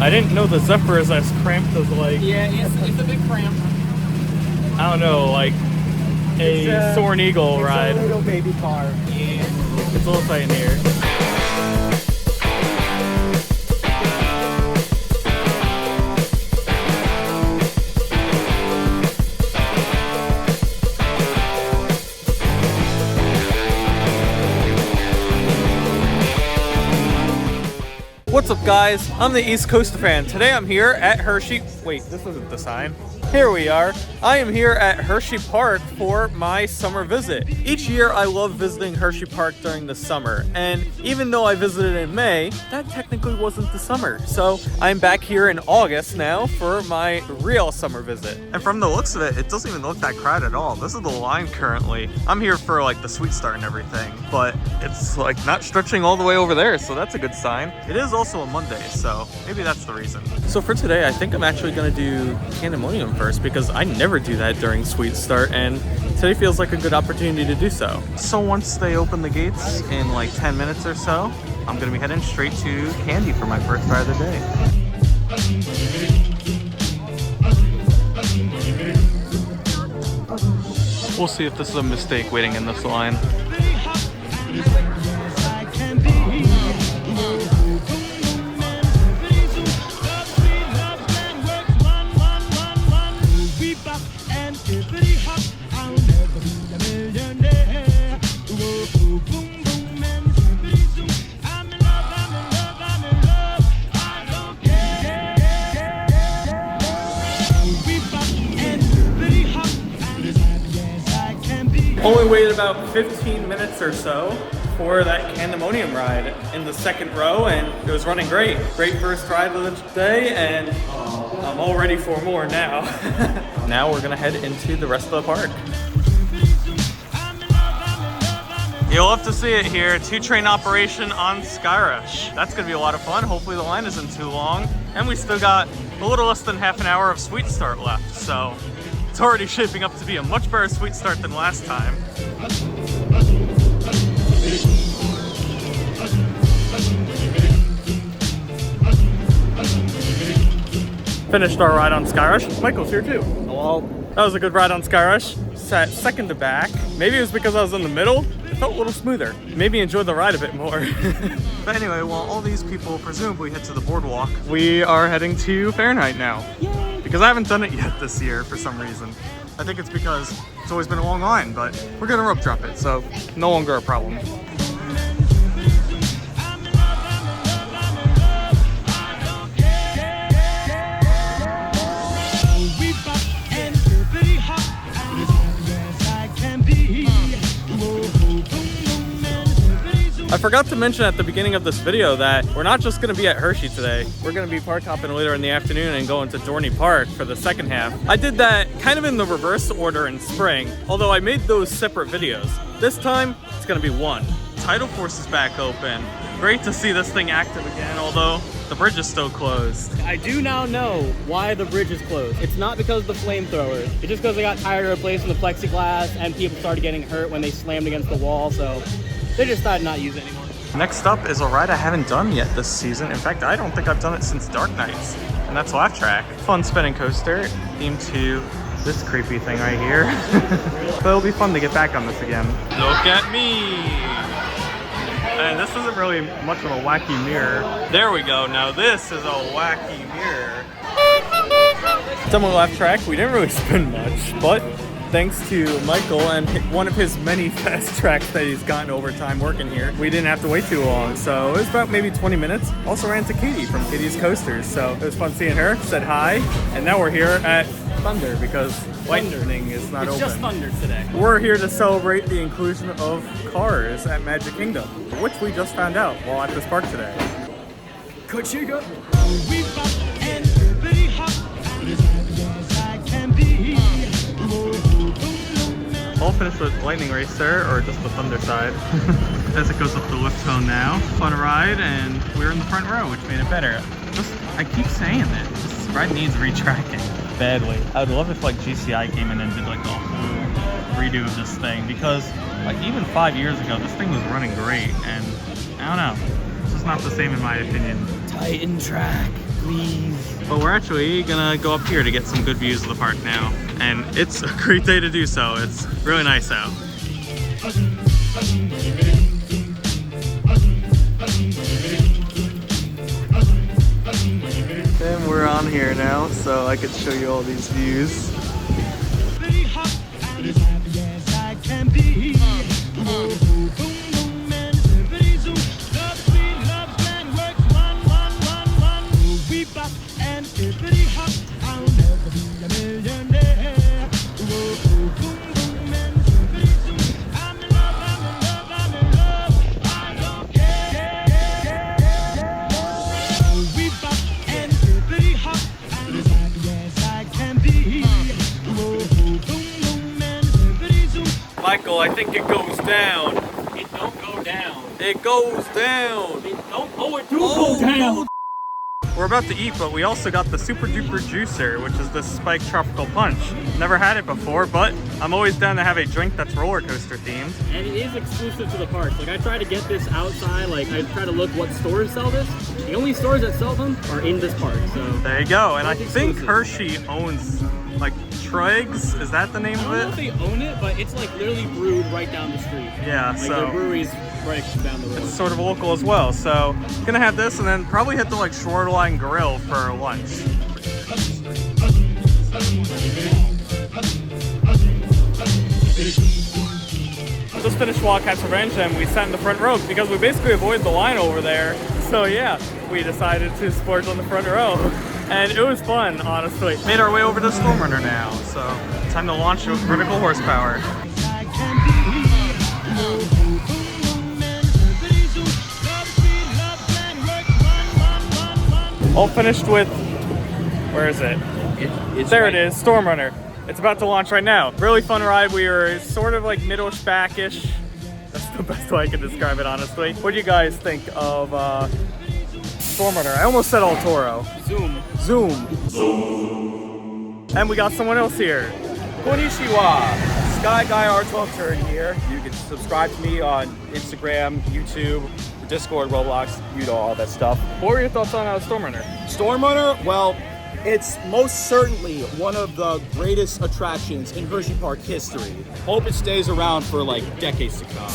I didn't know the Zephyr is as cramped as like... Yeah, it's a big cramp. I don't know, like a Soaring Eagle ride. It's a little baby car. Yeah. It's a little tight in here. What's up, guys? I'm the East Coast fan. Today I'm here at Hershey. Wait, this isn't the sign. Here we are. I am here at Hersheypark for my summer visit. Each year I love visiting Hersheypark during the summer, and even though I visited in May, that technically wasn't the summer. So I'm back here in August now for my real summer visit. And from the looks of it, it doesn't even look that crowded at all. This is the line currently. I'm here for like the sweet start and everything, but it's like not stretching all the way over there, so that's a good sign. It is also a Monday, so maybe that's the reason. So for today, I think I'm actually gonna do Candemonium first because I never do that during Sweet Start, and today feels like a good opportunity to do so. So once they open the gates in like 10 minutes or so, I'm gonna be heading straight to Candy for my first ride of the day. We'll see if this is a mistake waiting in this line. Only waited about 15 minutes or so for that Candemonium ride in the second row, and it was running great. Great first ride of the day, and I'm all ready for more now. Now we're gonna head into the rest of the park. You'll have to see it here, 2-train operation on Skyrush. That's gonna be a lot of fun. Hopefully the line isn't too long. And we still got a little less than half an hour of Sweet Start left, so it's already shaping up to be a much better Sweet Start than last time. Finished our ride on Skyrush. Michael's here too. Hello. That was a good ride on Skyrush. Sat second to back. Maybe it was because I was in the middle. It felt a little smoother. Maybe enjoyed the ride a bit more. But anyway, while all these people presumably head to the boardwalk, we are heading to Fahrenheit now. Yay! Because I haven't done it yet this year for some reason. I think it's because it's always been a long line, but we're gonna rope drop it, so no longer a problem. I forgot to mention at the beginning of this video that we're not just going to be at Hershey today. We're going to be park hopping later in the afternoon and going to Dorney Park for the second half. I did that kind of in the reverse order in spring, although I made those separate videos. This time, it's going to be one. Tidal Force is back open. Great to see this thing active again, although the bridge is still closed. I do now know why the bridge is closed. It's not because of the flamethrower. It's just because they got tired of replacing the plexiglass and people started getting hurt when they slammed against the wall, so they just decided not to use it anymore. Next up is a ride I haven't done yet this season. In fact, I don't think I've done it since Dark Nights, and that's Laugh Track. Fun spinning coaster, themed to this creepy thing right here. But it'll be fun to get back on this again. Look at me! And this isn't really much of a wacky mirror. There we go, now this is a wacky mirror. Done with Laugh Track, we didn't really spin much, but thanks to Michael and one of his many fast tracks that he's gotten over time working here, we didn't have to wait too long. So it was about maybe 20 minutes. Also ran to Katie from Katie's Coasters. So it was fun seeing her, said hi. And now we're here at Thunder because lightning is not open. It's just Thunder today. We're here to celebrate the inclusion of cars at Magic Kingdom, which we just found out while at this park today. Could you go? All finished with Lightning Racer, or just the Thunder side. As it goes up the lift zone now. Fun ride, and we're in the front row, which made it better. I keep saying that this ride needs retracking badly. I would love if like GCI came in and did like a whole redo of this thing, because like even 5 years ago, this thing was running great, and I don't know. It's just not the same in my opinion. Titan track. please. But we're actually gonna go up here to get some good views of the park now. And it's a great day to do so. It's really nice out. And we're on here now, so I could show you all these views. Michael, I think it goes down. It don't go down. It goes down. It don't. Oh, it do go down. We're about to eat, but we also got the Super Duper Juicer, which is the spiked tropical punch. Never had it before, but I'm always down to have a drink that's roller coaster themed. And it is exclusive to the parks. Like I try to get this outside. Like I try to look what stores sell this. The only stores that sell them are in this park. So there you go. And I think exclusive. Hershey owns like Triggs. Is that the name I of don't know it? if they own it, but it's like literally brewed right down the street. Yeah, Like so the brewery's right down the road. it's sort of local as well. So gonna have this and then probably hit the like Shoreline Grill for lunch. Just finished Wildcats Revenge and we sat in the front row because we basically avoided the line over there. So yeah, we decided to splurge on the front row. And it was fun, honestly. Made our way over to Stormrunner now, so time to launch with vertical horsepower. All finished with, where is it? There it is, Stormrunner. It's about to launch right now. Really fun ride. We were sort of like middle-ish back-ish. That's the best way I can describe it, honestly. What do you guys think of Stormrunner? I almost said El Toro. Zoom. And we got someone else here. Konnichiwa, Sky Guy R12 Turn here. You can subscribe to me on Instagram, YouTube, Discord, Roblox, you know, all that stuff. What were your thoughts on Stormrunner? Stormrunner, well, it's most certainly one of the greatest attractions in Hersheypark history. Hope it stays around for like decades to come,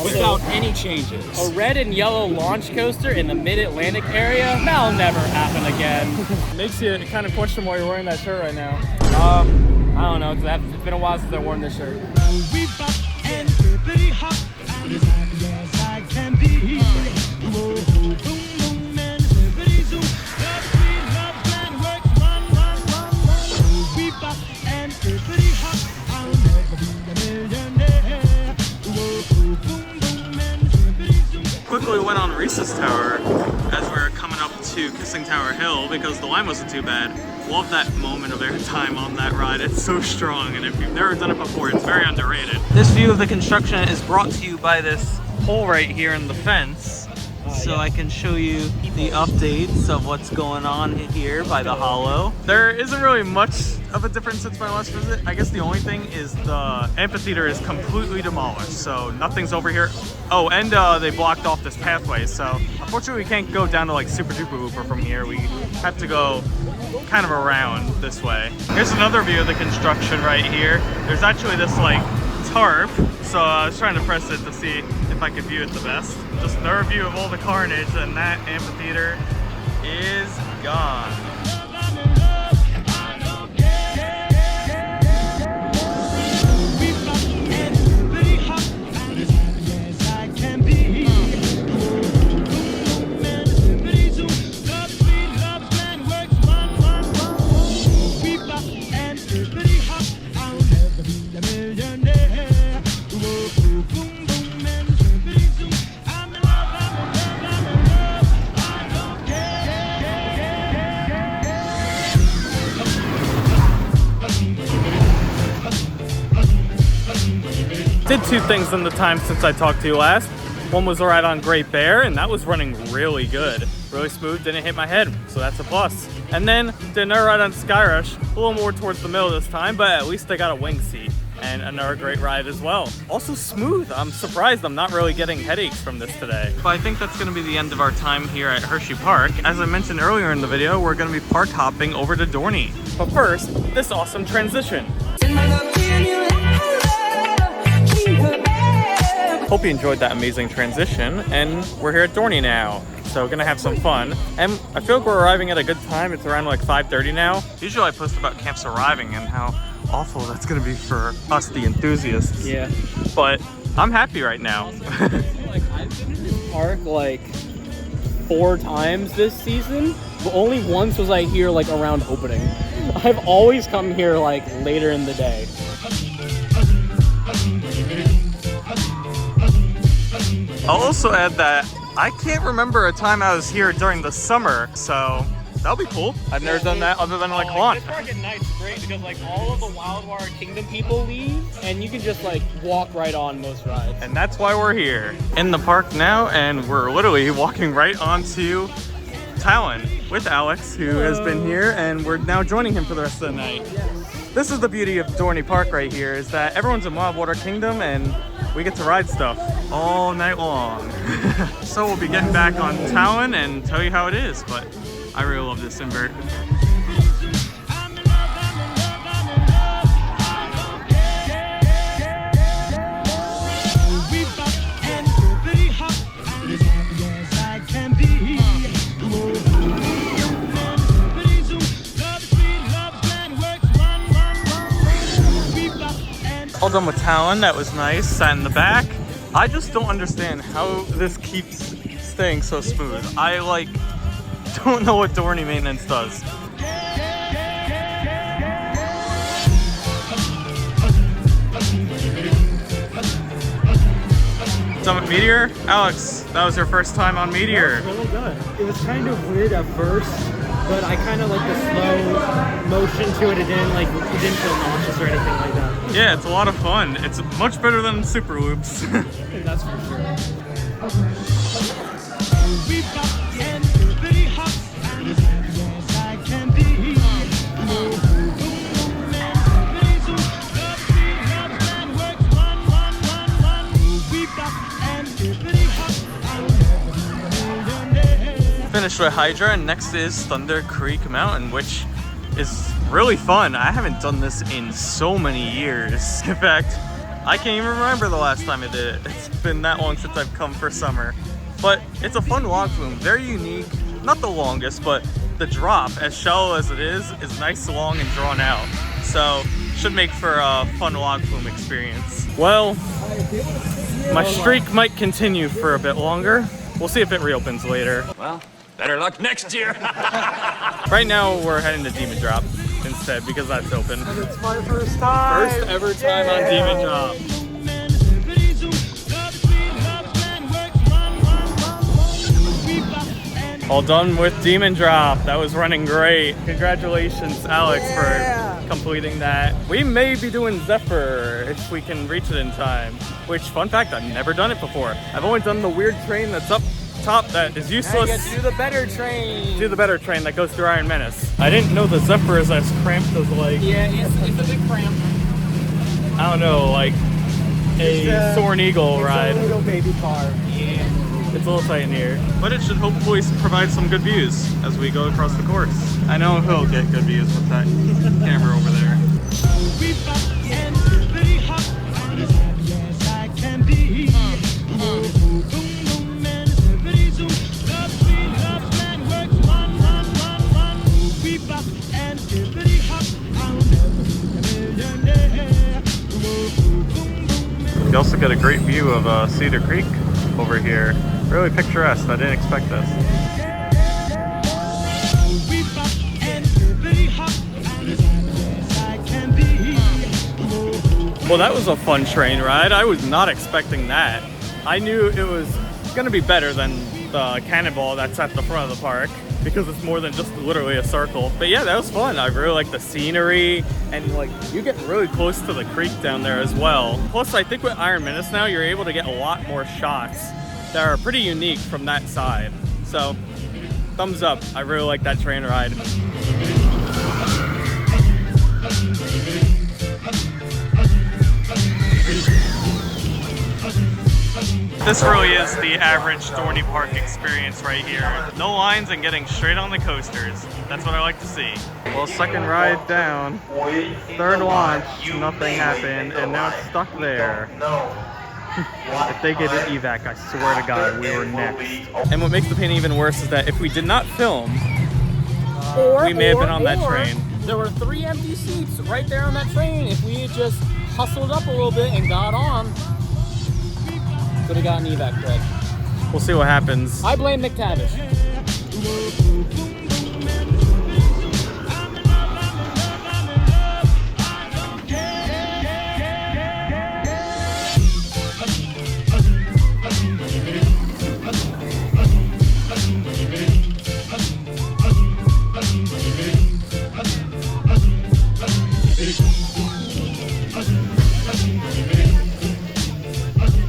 without any changes. A red and yellow launch coaster in the mid-Atlantic area? That'll never happen again. Makes you kind of question why you're wearing that shirt right now. I don't know, because it's been a while since I've worn this shirt. Quickly went on Reese's Tower as we were coming up to Kissing Tower Hill because the line wasn't too bad. Love that moment of airtime on that ride. It's so strong, and if you've never done it before, it's very underrated. This view of the construction is brought to you by this hole right here in the fence. So I can show you the updates of what's going on here by the hollow. There isn't really much of a difference since my last visit. I guess the only thing is the amphitheater is completely demolished, so nothing's over here. Oh, and they blocked off this pathway, so unfortunately we can't go down to like Super Duper Looper from here. We have to go kind of around this way. Here's another view of the construction right here. There's actually this like tarp, so I was trying to press it to see if I could view it the best. Just another view of all the carnage, and that amphitheater is gone. Did two things in the time since I talked to you last. One was a ride on Great Bear, and that was running really good. really smooth, didn't hit my head, so that's a plus. And then did another ride on Sky Rush, a little more towards the middle this time, but at least I got a wing seat. And another great ride as well. Also smooth. I'm surprised I'm not really getting headaches from this today. But I think that's gonna be the end of our time here at Hershey Park. As I mentioned earlier in the video, we're gonna be park hopping over to Dorney. But first, this awesome transition. Hope you enjoyed that amazing transition, and we're here at Dorney now. So gonna have some fun. And I feel like we're arriving at a good time. It's around like 5:30 now. Usually I post about camps arriving and how awful that's gonna be for us, the enthusiasts. Yeah. But I'm happy right now. Like, I've been in this park like 4 times this season, but only once was I here like around opening. I've always come here like later in the day. I'll also add that I can't remember a time I was here during the summer, so that'll be cool. I've never done that other than like launch. This park at night's great because like all of the Wildwater Kingdom people leave, and you can just like walk right on most rides. And that's why we're here in the park now, and we're literally walking right onto Talon with Alex, who has been here, and we're now joining him for the rest of the night. This is the beauty of Dorney Park right here, is that everyone's in Wildwater Kingdom, and we get to ride stuff all night long. So we'll be getting back on Talon and tell you how it is, but I really love this invert. All done with Talon, that was nice, sat in the back. I just don't understand how this keeps staying so smooth. I like don't know what Dorney maintenance does. Summit Meteor? Alex, that was your first time on Meteor. That was really good. It was kind of weird at first, but I kind of like the slow motion to it. It didn't feel nauseous or anything like that. Yeah, it's a lot of fun. It's much better than Super Loops. That's for sure. Finished with Hydra, and next is Thunder Creek Mountain, which is really fun. I haven't done this in so many years. In fact, I can't even remember the last time I did it. It's been that long since I've come for summer. But it's a fun log flume, very unique. Not the longest, but the drop, as shallow as it is nice, long, and drawn out. So should make for a fun log flume experience. Well, my streak might continue for a bit longer. We'll see if it reopens later. Well, better luck next year. Right now, we're heading to Demon Drop instead because that's open. And it's my first time. First ever time on Demon Drop. All done with Demon Drop. That was running great. Congratulations, Alex, for completing that. We may be doing Zephyr if we can reach it in time. Which, fun fact, I've never done it before. I've only done the weird train that's up top that is useless. Now you get to do the better train. Do the better train that goes through Iron Menace. I didn't know the Zephyr is as cramped as like... Yeah, it's a big cramp. I don't know, like a Soaring Eagle ride. It's a little baby car. Yeah. It's a little tight in here. But it should hopefully provide some good views as we go across the course. I know he'll get good views with that camera over there. You also get a great view of Cedar Creek over here. Really picturesque. I didn't expect this. Well, that was a fun train ride. I was not expecting that. I knew it was going to be better than the cannonball that's at the front of the park because it's more than just literally a circle. But yeah, that was fun. I really like the scenery, and like you get really close to the creek down there as well. Plus, I think with Iron Menace now, you're able to get a lot more shots that are pretty unique from that side. So thumbs up. I really like that train ride. This really is the average Dorney Park experience right here. No lines and getting straight on the coasters. That's what I like to see. Well, second ride down, third launch, nothing happened, and now it's stuck there. If they get an evac, I swear to God, we were next. And what makes the pain even worse is that if we did not film, we may have been on that train. There were 3 empty seats right there on that train. If we had just hustled up a little bit and got on, could have gotten evac, Greg. We'll see what happens. I blame McTavish.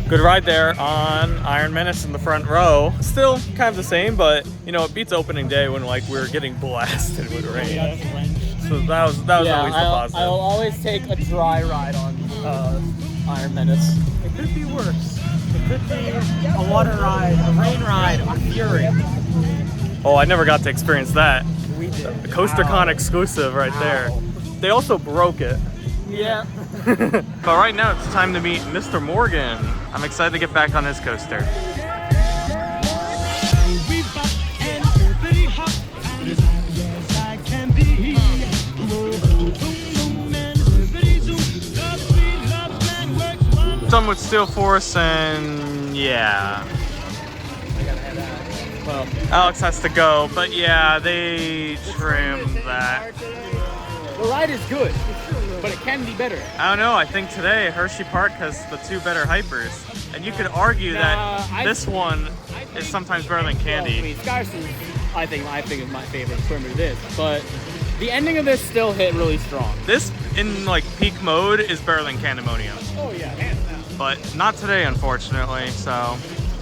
Good ride there on Iron Menace in the front row. Still kind of the same, but you know, it beats opening day when like we were getting blasted with rain. So that was at least a positive. I'll always take a dry ride on Iron Menace. It could be worse. It could be a water ride, a rain ride on Fury. Oh, I never got to experience that. We did. The CoasterCon exclusive right there. They also broke it. Yeah. But right now it's time to meet Mr. Morgan. I'm excited to get back on his coaster. Done with Steel Force and yeah. Well, Alex has to go, but yeah, they trimmed that. the ride is good, but it can be better. I don't know, I think today Hersheypark has the 2 better hypers. And you could argue that this one is sometimes better than Candy. Well, I mean, Skyson, I think is my favorite swimmer this, but the ending of this still hit really strong. This, in like peak mode, is better than Candemonium. Oh yeah, hands down. But not today, unfortunately, so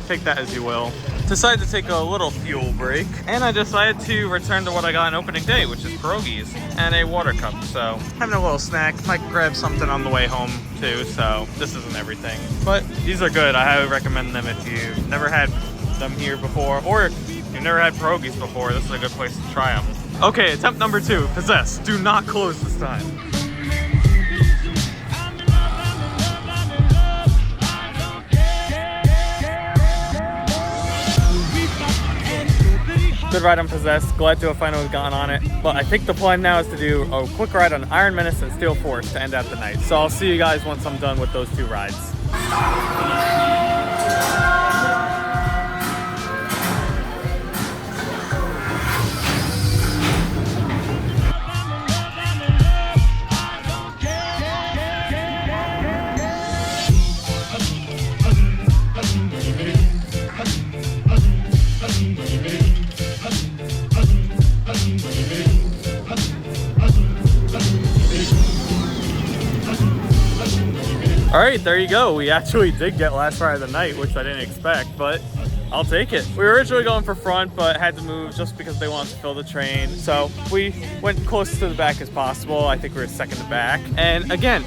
take that as you will. Decided to take a little fuel break, and I decided to return to what I got on opening day, which is pierogies and a water cup. So having a little snack, might grab something on the way home too, so this isn't everything. But these are good, I highly recommend them if you've never had them here before, or if you've never had pierogies before, this is a good place to try them. Okay, attempt number 2, Possess. Do not close this time. Good ride on Possessed, glad to have finally gotten on it. But I think the plan now is to do a quick ride on Iron Menace and Steel Force to end out the night. So I'll see you guys once I'm done with those 2 rides. All right, there you go. We actually did get last ride of the night, which I didn't expect, but I'll take it. We were originally going for front, but had to move just because they wanted to fill the train. So we went close to the back as possible. I think we were second to back. And again,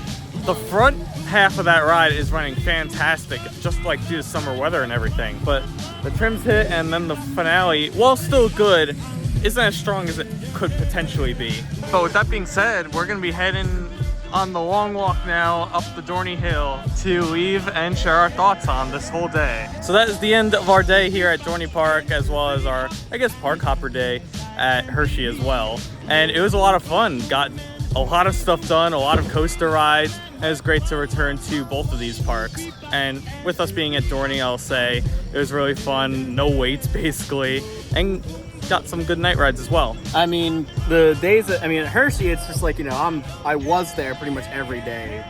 the front half of that ride is running fantastic, just like due to summer weather and everything. But the trims hit, and then the finale, while still good, isn't as strong as it could potentially be. But with that being said, we're gonna be heading on the long walk now up the Dorney Hill to leave and share our thoughts on this whole day. So that is the end of our day here at Dorney Park, as well as our, I guess, park hopper day at Hershey as well. And it was a lot of fun. Got a lot of stuff done, a lot of coaster rides. It was great to return to both of these parks. And with us being at Dorney, I'll say it was really fun. No waits basically, and got some good night rides as well. I mean, the days that, at Hershey, it's just like, you know, I was there pretty much every day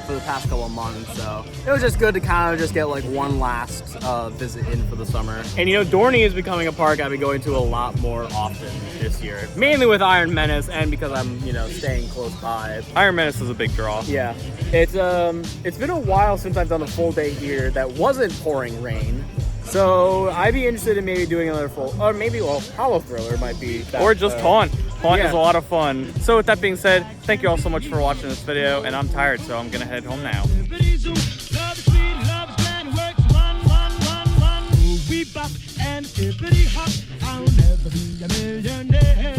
for the past couple of months, so it was just good to kind of just get like one last visit in for the summer. And you know, Dorney is becoming a park I'll be going to a lot more often this year, mainly with Iron Menace and because I'm, you know, staying close by. Iron Menace is a big draw. Yeah, it's been a while since I've done a full day here that wasn't pouring rain. So I'd be interested in maybe doing another full, or maybe, well, Hollow Thriller might be that, Or just Haunt. Haunt yeah. is a lot of fun. So with that being said, thank you all so much for watching this video, and I'm tired, so I'm gonna head home now. And hippity hop, I'll never be a millionaire.